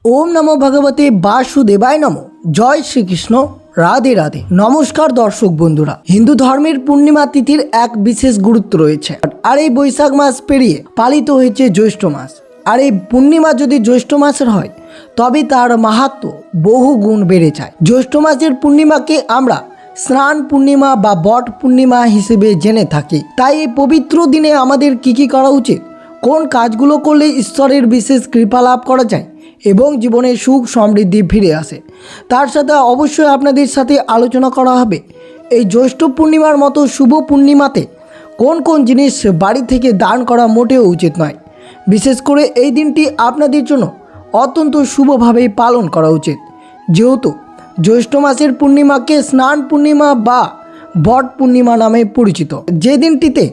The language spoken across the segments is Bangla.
ओम नमो भगवते वासुदेवाय नमो। जय श्रीकृष्ण। রাধে রাধে। নমস্কার দর্শক বন্ধুরা, হিন্দু ধর্মের পূর্ণিমা তিথির এক বিশেষ গুরুত্ব রয়েছে। আর এই বৈশাখ মাস পেরিয়ে পালিত হয়েছে জ্যৈষ্ঠ মাস। আর এই পূর্ণিমা যদি জ্যৈষ্ঠ মাসের হয় তবে তার মাহাত্ম্য বহু গুণ বেড়ে যায়। জ্যৈষ্ঠ মাসের পূর্ণিমাকে আমরা স্নান পূর্ণিমা বা বট পূর্ণিমা হিসেবে জেনে থাকি। তাই এই পবিত্র দিনে আমাদের কি করা উচিত, কোন কাজগুলো করলে ঈশ্বরের বিশেষ কৃপা লাভ করা যায় এবং জীবনে সুখ সমৃদ্ধি ফিরে আসে, তার সাথে অবশ্যই আপনাদের সাথে আলোচনা করা হবে। এই জ্যৈষ্ঠ পূর্ণিমার মতো শুভ পূর্ণিমাতে কোন কোন জিনিস বাড়ি থেকে দান করা মোটেও উচিত নয়। বিশেষ করে এই দিনটি আপনাদের জন্য অত্যন্ত শুভভাবে পালন করা উচিত, যেহেতু জ্যৈষ্ঠ মাসের পূর্ণিমাকে স্নান পূর্ণিমা বা বট পূর্ণিমা নামে পরিচিত। যে দিনটিতে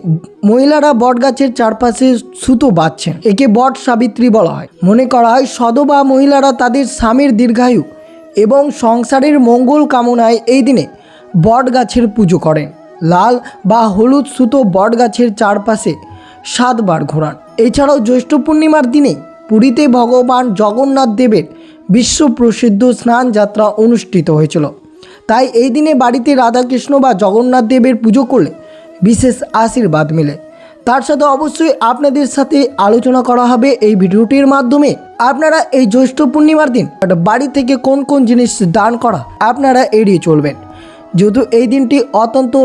মহিলারা বট গাছের চারপাশে সুতো বাঁধছেন, একে বট সাবিত্রী বলা হয়। মনে করা হয় সধবা মহিলারা তাদের স্বামীর দীর্ঘায়ু এবং সংসারের মঙ্গল কামনায় এই দিনে বট গাছের পুজো করেন। লাল বা হলুদ সুতো বট গাছের চারপাশে 7 বার ঘোরান। এছাড়াও জ্যৈষ্ঠ পূর্ণিমার দিনে পুরীতে ভগবান জগন্নাথ দেবের বিশ্ব প্রসিদ্ধ স্নান যাত্রা অনুষ্ঠিত হয়েছিল। তাই এই দিনে বাড়িতে রাধাকৃষ্ণ বা জগন্নাথ দেবের পুজো করলে বিশেষ আশীর্বাদ মেলে। তার সাথে অবশ্যই আপনাদের সাথে আলোচনা করা হবে এই ভিডিওটির মাধ্যমে। আপনারা এই জ্যৈষ্ঠ পূর্ণিমার দিন বাড়ি থেকে কোন কোন জিনিস দান করা আপনারা এড়িয়ে চলবেন, যেহেতু এই দিনটি অত্যন্ত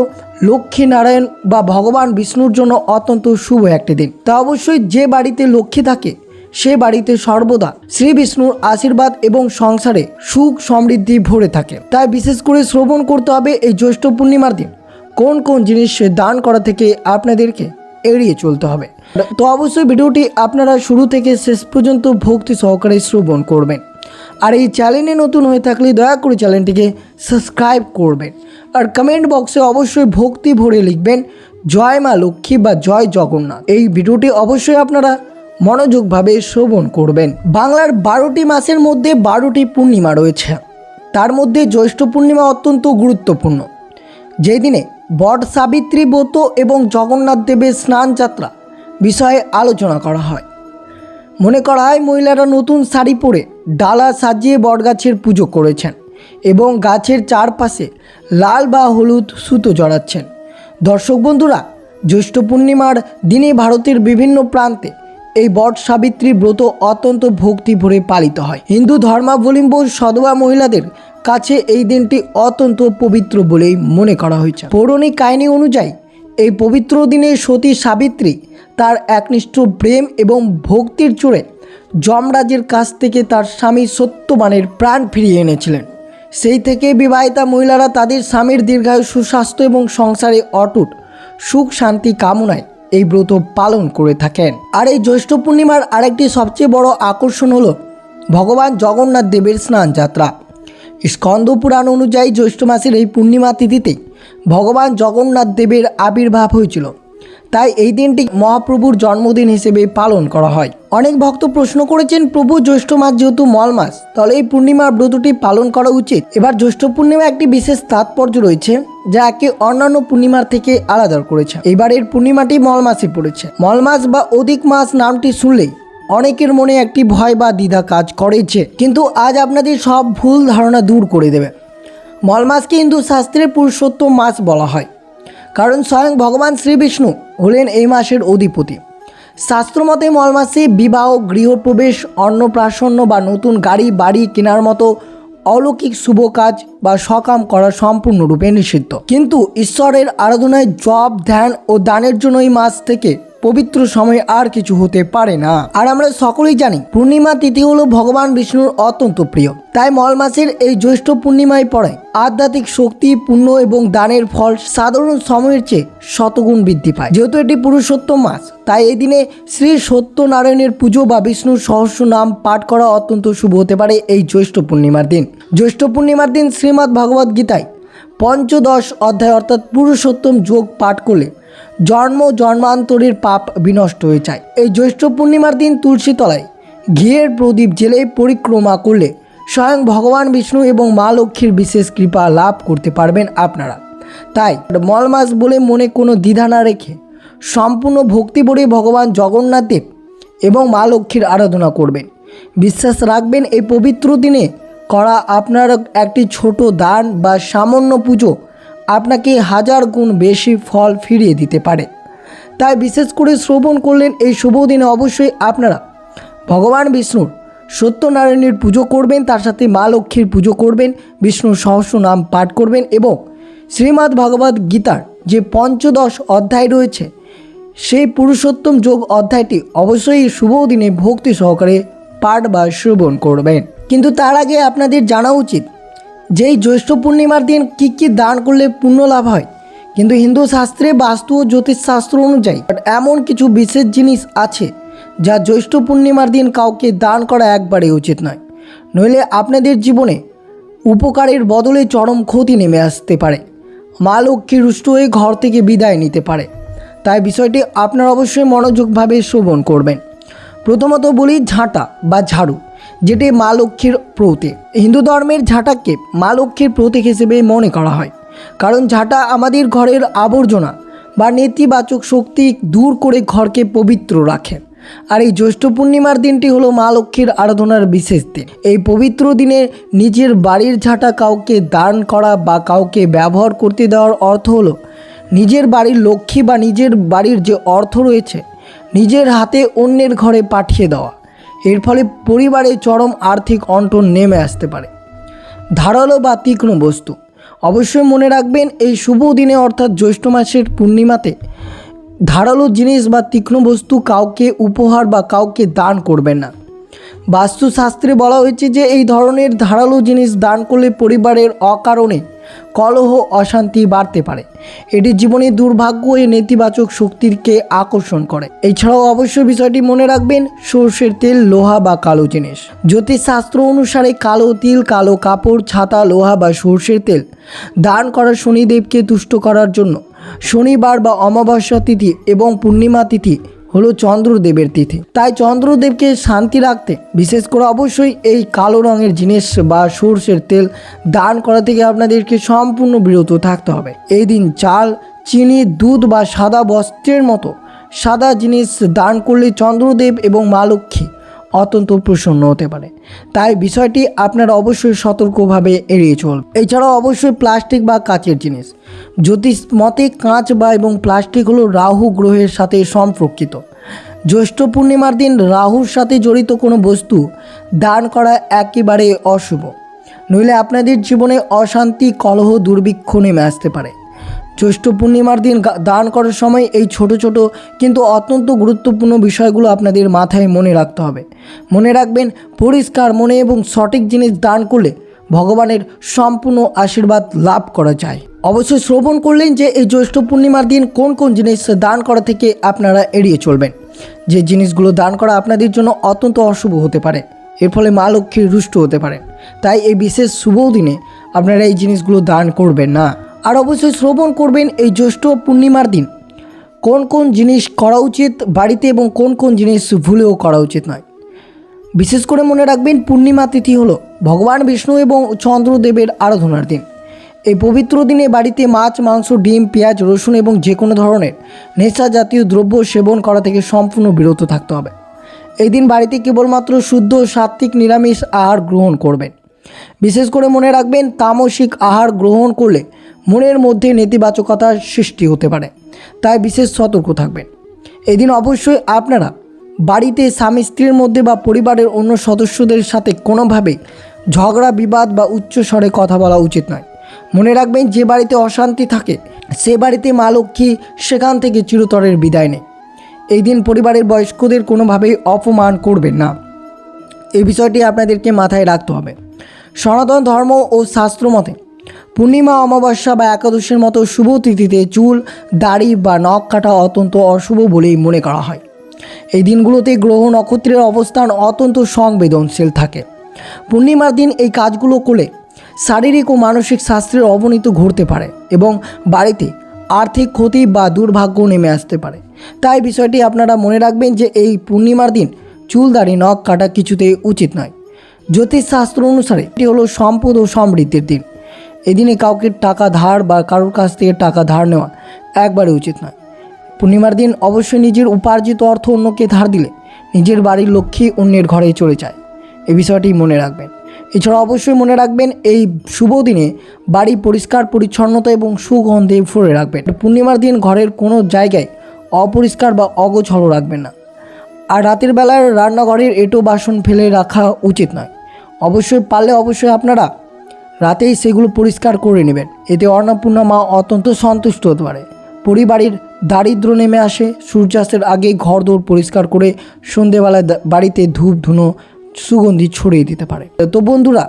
লক্ষ্মী নারায়ণ বা ভগবান বিষ্ণুর জন্য অত্যন্ত শুভ একটি দিন। তা অবশ্যই যে বাড়িতে লক্ষ্মী থাকে সে বাড়িতে সর্বদা শ্রী বিষ্ণুর আশীর্বাদ এবং সংসারে সুখ সমৃদ্ধি ভরে থাকে। তাই বিশেষ করে শ্রবণ করতে হবে এই জ্যৈষ্ঠ পূর্ণিমার দিন কোন কোন জিনিস দান করা থেকে আপনাদেরকে এড়িয়ে চলতে হবে। তো অবশ্যই ভিডিওটি আপনারা শুরু থেকে শেষ পর্যন্ত ভক্তি সহকারে শ্রবণ করবেন। আর এই চ্যানেলে নতুন হয়ে থাকলে দয়া করে চ্যানেলটিকে সাবস্ক্রাইব করবেন। আর কমেন্ট বক্সে অবশ্যই ভক্তি ভরে লিখবেন জয় মা লক্ষ্মী বা জয় জগন্নাথ। এই ভিডিওটি অবশ্যই আপনারা মনোযোগভাবে শ্রবণ করবেন। বাংলার 12টি মাসের মধ্যে 12টি পূর্ণিমা রয়েছে। তার মধ্যে জ্যৈষ্ঠ পূর্ণিমা অত্যন্ত গুরুত্বপূর্ণ, যেই দিনে বট সাবিত্রী ব্রত এবং জগন্নাথ দেবের স্নান যাত্রা বিষয়ে আলোচনা করা হয়। মনে করা হয় মহিলারা নতুন শাড়ি পরে ডালা সাজিয়ে বটগাছের পুজো করেছেন এবং গাছের চারপাশে লাল বা হলুদ সুতো জড়াচ্ছেন। দর্শক বন্ধুরা, জ্যৈষ্ঠ পূর্ণিমার দিনে ভারতের বিভিন্ন প্রান্তে এই বট সাবিত্রী ব্রত অত্যন্ত ভক্তি ভরে পালিত হয়। হিন্দু ধর্মাবলম্বী সধবা মহিলাদের কাছে এই দিনটি অত্যন্ত পবিত্র বলেই মনে করা হয়েছে। পৌরাণিক কাহিনী অনুযায়ী এই পবিত্র দিনে সতী সাবিত্রী তার একনিষ্ঠ প্রেম এবং ভক্তির জোরে যমরাজের কাছ থেকে তার স্বামী সত্যবানের প্রাণ ফিরিয়ে এনেছিলেন। সেই থেকে বিবাহিতা মহিলারা তাদের স্বামীর দীর্ঘায়ু, সুস্বাস্থ্য এবং সংসারে অটুট সুখ শান্তি কামনায় এই ব্রত পালন করে থাকেন। আর এই জ্যৈষ্ঠ পূর্ণিমার আরেকটি সবচেয়ে বড় আকর্ষণ হলো ভগবান জগন্নাথ দেবের স্নান যাত্রা। স্কন্দ পুরাণ অনুযায়ী জ্যৈষ্ঠ মাসের এই পূর্ণিমা তিথিতে ভগবান জগন্নাথ দেবের আবির্ভাব হয়েছিল। তাই এই দিনটি মহাপ্রভুর জন্মদিন হিসেবে পালন করা হয়। অনেক ভক্ত প্রশ্ন করেছেন, প্রভু জ্যৈষ্ঠ মাস যেহেতু মল মাস, তাহলে এই পূর্ণিমার ব্রতটি পালন করা উচিত। এবার জ্যৈষ্ঠ পূর্ণিমা একটি বিশেষ তাৎপর্য রয়েছে যা একে অন্যান্য পূর্ণিমার থেকে আলাদা করেছে। এবারের পূর্ণিমাটি মল মাসে পড়েছে। মল মাস বা অধিক মাস নামটি শুনলেই অনেকের মনে একটি ভয় বা দ্বিধা কাজ করেছে, কিন্তু আজ আপনাদের সব ভুল ধারণা দূর করে দেবে। মল মাসকে হিন্দু শাস্ত্রের পুরুষোত্তম মাস বলা হয়, কারণ স্বয়ং ভগবান শ্রী বিষ্ণু হলেন এই মাসের অধিপতি। শাস্ত্রমতে মল মাসে বিবাহ, গৃহপ্রবেশ, অন্নপ্রাশন বা নতুন গাড়ি বাড়ি কেনার মতো অলৌকিক শুভ কাজ বা সকাম করা সম্পূর্ণরূপে নিষিদ্ধ। কিন্তু ঈশ্বরের আরাধনায়, জপ, ধ্যান ও দানের জন্য এই মাস থেকে পবিত্র সময় আর কিছু হতে পারে না। আর আমরা সকলেই জানি পূর্ণিমা তিথি হলো ভগবান বিষ্ণুর অত্যন্ত প্রিয়। তাই মল মাসের এই জ্যৈষ্ঠ পূর্ণিমায় পড়ায় আধ্যাত্মিক শক্তি, পুণ্য এবং দানের ফল সাধারণ সময়ের চেয়ে শতগুণ বৃদ্ধি পায়। যেহেতু এটি পুরুষোত্তম মাস, তাই এই দিনে শ্রী সত্যনারায়ণের পুজো বা বিষ্ণুর সহস্র নাম পাঠ করা অত্যন্ত শুভ হতে পারে। এই জ্যৈষ্ঠ পূর্ণিমার দিন শ্রীমদ্ ভগবদ গীতায় পঞ্চদশ অধ্যায় অর্থাৎ পুরুষোত্তম যোগ পাঠ করলে জন্মান্তরের পাপ বিনষ্ট হয়ে যায়। এই জ্যৈষ্ঠ পূর্ণিমার দিন তুলসী তলায় ঘিয়ের প্রদীপ জেলে পরিক্রমা করলে স্বয়ং ভগবান বিষ্ণু এবং মা লক্ষ্মীর বিশেষ কৃপা লাভ করতে পারবেন আপনারা। তাই মল মাস বলে মনে কোনো দ্বিধা না রেখে সম্পূর্ণ ভক্তি ভরে ভগবান জগন্নাথ দেব এবং মা লক্ষ্মীর আরাধনা করবেন। বিশ্বাস রাখবেন এই পবিত্র দিনে করা আপনার একটি ছোট দান বা সামান্য পুজো আপনাকে 1000 গুণ বেশি ফল ফিরিয়ে দিতে পারে। তাই বিশেষ করে শ্রবণ করলেন এই শুভ দিনে অবশ্যই আপনারা ভগবান বিষ্ণুর সত্যনারায়ণের পুজো করবেন, তার সাথে মা লক্ষ্মীর পুজো করবেন, বিষ্ণুর সহস্র নাম পাঠ করবেন এবং শ্রীমদ্ ভগবদ্ গীতার যে পঞ্চদশ অধ্যায় রয়েছে সেই পুরুষোত্তম যোগ অধ্যায়টি অবশ্যই শুভ দিনে ভক্তি সহকারে পাঠ বা শ্রবণ করবেন। কিন্তু তার আগে আপনাদের জানা উচিত যে এই জ্যৈষ্ঠ পূর্ণিমার দিন কী দান করলে পুণ্য লাভ হয়। কিন্তু হিন্দু শাস্ত্রে বাস্তু ও জ্যোতিষশাস্ত্র অনুযায়ী এমন কিছু বিশেষ জিনিস আছে যা জ্যৈষ্ঠ পূর্ণিমার দিন কাউকে দান করা একবারে উচিত নয়, নইলে আপনাদের জীবনে উপকারের বদলে চরম ক্ষতি নেমে আসতে পারে, মা লক্ষ্মী রুষ্ট হয়ে ঘর থেকে বিদায় নিতে পারে। তাই বিষয়টি আপনারা অবশ্যই মনোযোগভাবে শ্রবণ করবেন। প্রথমত বলি ঝাঁটা বা ঝাড়ু, যেটি মা লক্ষ্মীর প্রতীক। হিন্দু ধর্মের ঝাঁটাকে মা লক্ষ্মীর প্রতীক হিসেবে মনে করা হয়, কারণ ঝাঁটা আমাদের ঘরের আবর্জনা বা নেতিবাচক শক্তি দূর করে ঘরকে পবিত্র রাখে। আর এই জ্যৈষ্ঠ পূর্ণিমার দিনটি হলো মা লক্ষ্মীর আরাধনার বিশেষ দিন। এই পবিত্র দিনে নিজের বাড়ির ঝাঁটা কাউকে দান করা বা কাউকে ব্যবহার করতে দেওয়ার অর্থ হলো নিজের বাড়ির লক্ষ্মী বা নিজের বাড়ির যে অর্থ রয়েছে নিজের হাতে অন্যের ঘরে পাঠিয়ে দেওয়া। এর ফলে পরিবারে চরম আর্থিক অনটন নেমে আসতে পারে। ধারালো বা তীক্ষ্ণ বস্তু, অবশ্যই মনে রাখবেন এই শুভ দিনে অর্থাৎ জ্যৈষ্ঠ মাসের পূর্ণিমাতে ধারালো জিনিস বা তীক্ষ্ণ বস্তু কাউকে উপহার বা কাউকে দান করবেন না। বাস্তুশাস্ত্রে বলা হয়েছে যে এই ধরনের ধারালো জিনিস দান করলে পরিবারের অকারণে কলহ অশান্তি বাড়তে পারে। এটি জীবনে দুর্ভাগ্য ও নেতিবাচক শক্তিকে আকর্ষণ করে। এছাড়াও অবশ্যই বিষয়টি মনে রাখবেন সর্ষের তেল, লোহা বা কালো জিনিস। জ্যোতিষশাস্ত্র অনুসারে কালো তিল, কালো কাপড়, ছাতা, লোহা বা সর্ষের তেল দান করা শনিদেবকে তুষ্ট করার জন্য। শনিবার বা অমাবস্যা তিথি এবং পূর্ণিমা তিথি হলো চন্দ্রদেবের তিথি, তাই চন্দ্রদেবকে শান্তি রাখতে বিশেষ করে অবশ্যই এই কালো রঙের জিনিস বা সর্ষের তেল দান করা থেকে আপনাদেরকে সম্পূর্ণ বিরত থাকতে হবে। এই দিন চাল, চিনি, দুধ বা সাদা বস্ত্রের মতো সাদা জিনিস দান করলে চন্দ্রদেব এবং মা লক্ষ্মী অত্যন্ত প্রসন্ন হতে পারে। তাই বিষয়টি আপনারা অবশ্যই সতর্কভাবে এড়িয়ে চলবেন। এছাড়াও অবশ্যই প্লাস্টিক বা কাচের জিনিস। জ্যোতিষ মতে কাঁচ বা এবং প্লাস্টিক হলো রাহু গ্রহের সাথে সম্পর্কিত। জ্যৈষ্ঠ পূর্ণিমার দিন রাহুর সাথে জড়িত কোনো বস্তু দান করা একেবারে অশুভ, নইলে আপনাদের জীবনে অশান্তি, কলহ, দুর্ভিক্ষ নেমে আসতে পারে। জ্যৈষ্ঠ পূর্ণিমার দিন দান করার সময় এই ছোট ছোট কিন্তু অত্যন্ত গুরুত্বপূর্ণ বিষয়গুলো আপনাদের মাথায় মনে রাখতে হবে। মনে রাখবেন, পরিষ্কার মনে এবং সঠিক জিনিস দান করলে ভগবানের সম্পূর্ণ আশীর্বাদ লাভ করা যায়। অবশ্যই শ্রবণ করলেন যে এই জ্যৈষ্ঠ পূর্ণিমার দিন কোন কোন জিনিস দান করা থেকে আপনারা এড়িয়ে চলবেন, যে জিনিসগুলো দান করা আপনাদের জন্য অত্যন্ত অশুভ হতে পারে, এর ফলে মা লক্ষ্মী রুষ্ট হতে পারেন। তাই এই বিশেষ শুভ দিনে আপনারা এই জিনিসগুলো দান করবেন না। আর অবশ্যই শ্রবণ করবেন এই জ্যৈষ্ঠ পূর্ণিমার দিন কোন কোন জিনিস করা উচিত বাড়িতে এবং কোন কোন জিনিস ভুলেও করা উচিত নয়। বিশেষ করে মনে রাখবেন, পূর্ণিমা তিথি হলো ভগবান বিষ্ণু এবং চন্দ্রদেবের আরাধনার দিন। এই পবিত্র দিনে বাড়িতে মাছ, মাংস, ডিম, পেঁয়াজ, রসুন এবং যে কোনো ধরনের নেশা জাতীয় দ্রব্য সেবন করা থেকে সম্পূর্ণ বিরত থাকতে হবে। এই দিন বাড়িতে কেবলমাত্র শুদ্ধ সাত্ত্বিক নিরামিষ আহার গ্রহণ করবেন। বিশেষ করে মনে রাখবেন, তামসিক আহার গ্রহণ করলে মনের মধ্যে নেতিবাচকতার সৃষ্টি হতে পারে, তাই বিশেষ সতর্ক থাকবেন। এই দিন অবশ্যই আপনারা বাড়িতে স্বামী স্ত্রীর মধ্যে বা পরিবারের অন্য সদস্যদের সাথে কোনোভাবে ঝগড়া, বিবাদ বা উচ্চ স্বরে কথা বলা উচিত নয়। মনে রাখবেন, যে বাড়িতে অশান্তি থাকে সে বাড়িতে মা লক্ষ্মী সেখান থেকে চিরতরের বিদায় নেয়। এই দিন পরিবারের বয়স্কদের কোনোভাবেই অপমান করবেন না, এই বিষয়টি আপনাদেরকে মাথায় রাখতে হবে। সনাতন ধর্ম ও শাস্ত্র মতে পূর্ণিমা, অমাবস্যা বা একাদশীর মতো শুভ তিথিতে চুল, দাড়ি বা নখ কাটা অত্যন্ত অশুভ বলেই মনে করা হয়। এই দিনগুলোতে গ্রহ নক্ষত্রের অবস্থান অত্যন্ত সংবেদনশীল থাকে। পূর্ণিমার দিন এই কাজগুলো করলে শারীরিক ও মানসিক স্বাস্থ্যের অবনতি ঘটতে পারে এবং বাড়িতে আর্থিক ক্ষতি বা দুর্ভাগ্য নেমে আসতে পারে। তাই বিষয়টি আপনারা মনে রাখবেন যে এই পূর্ণিমার দিন চুল, দাড়ি, নখ কাটা কিছুতেই উচিত নয়। জ্যোতিষশাস্ত্র অনুসারে এটি হলো সম্পদ ও সমৃদ্ধির দিন। এদিনে কাউকে টাকা ধার বা কারোর কাছ থেকে টাকা ধার নেওয়া একবারে উচিত নয়। পূর্ণিমার দিন অবশ্যই নিজের উপার্জিত অর্থ অন্যকে ধার দিলে নিজের বাড়ির লক্ষ্মী অন্যের ঘরে চলে যায়। এই বিষয়টি মনে রাখবেন। এছাড়া অবশ্যই মনে রাখবেন এই শুভ দিনে বাড়ি পরিষ্কার পরিচ্ছন্নতা এবং সুগন্ধে ভরে রাখবেন। পূর্ণিমার দিন ঘরের কোনো জায়গায় অপরিষ্কার বা অগোছালো রাখবেন না। আর রাতের বেলায় রান্নাঘরের এঁটো বাসন ফেলে রাখা উচিত নয়। অবশ্যই পারলে অবশ্যই আপনারা রাতেই সেগুলো পরিষ্কার করে নেবেন। এতে অন্নপূর্ণা মা অত্যন্ত সন্তুষ্ট হতে পারে। পরিবারের দারিদ্র নেমে আসে। সূর্যাস্তের আগেই ঘরদোর পরিষ্কার করে সন্ধেবেলায় বাড়িতে ধূপ ধুনো সুগন্ধি ছড়িয়ে দিতে পারে। তো বন্ধুরা,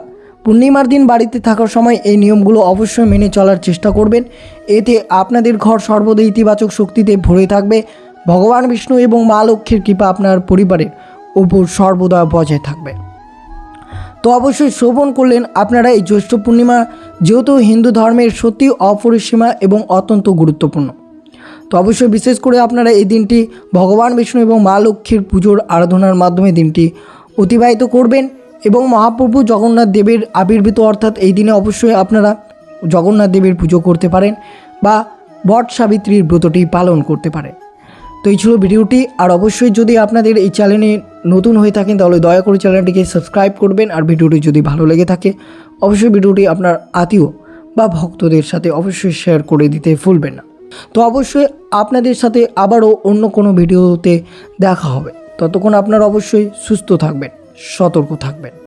পূর্ণিমার দিন বাড়িতে থাকার সময় এই নিয়মগুলো অবশ্যই মেনে চলার চেষ্টা করবেন। এতে আপনাদের ঘর সর্বদা ইতিবাচক শক্তিতে ভরে থাকবে। ভগবান বিষ্ণু এবং মা লক্ষ্মীর কৃপা আপনার পরিবারের উপর সর্বদা বজায় থাকবে। তো অবশ্যই শ্রবণ করলেন আপনারা এই জ্যৈষ্ঠ পূর্ণিমা, যেহেতু হিন্দু ধর্মের সত্যি অপরিসীমা এবং অত্যন্ত গুরুত্বপূর্ণ। তো অবশ্যই বিশেষ করে আপনারা এই দিনটি ভগবান বিষ্ণু এবং মা লক্ষ্মীর পুজোর আরাধনার মাধ্যমে দিনটি অতিবাহিত করবেন। এবং মহাপ্রভু জগন্নাথ দেবের আবির্ভূত অর্থাৎ এই দিনে অবশ্যই আপনারা জগন্নাথ দেবের পুজো করতে পারেন বা বট সাবিত্রীর ব্রতটি পালন করতে পারেন। তো এই ছিল ভিডিওটি। আর অবশ্যই যদি আপনাদের এই চ্যানেলে নতুন হয়ে থাকেন তাহলে দয়া করে চ্যানেলটিকে সাবস্ক্রাইব করবেন। আর ভিডিওটি যদি ভালো লেগে থাকে অবশ্যই ভিডিওটি আপনার আত্মীয় বা ভক্তদের সাথে অবশ্যই শেয়ার করে দিতে ভুলবেন না। তো অবশ্যই আপনাদের সাথে আবারও অন্য কোনো ভিডিওতে দেখা হবে। ততক্ষণ আপনারা অবশ্যই সুস্থ থাকবেন, সতর্ক থাকবেন।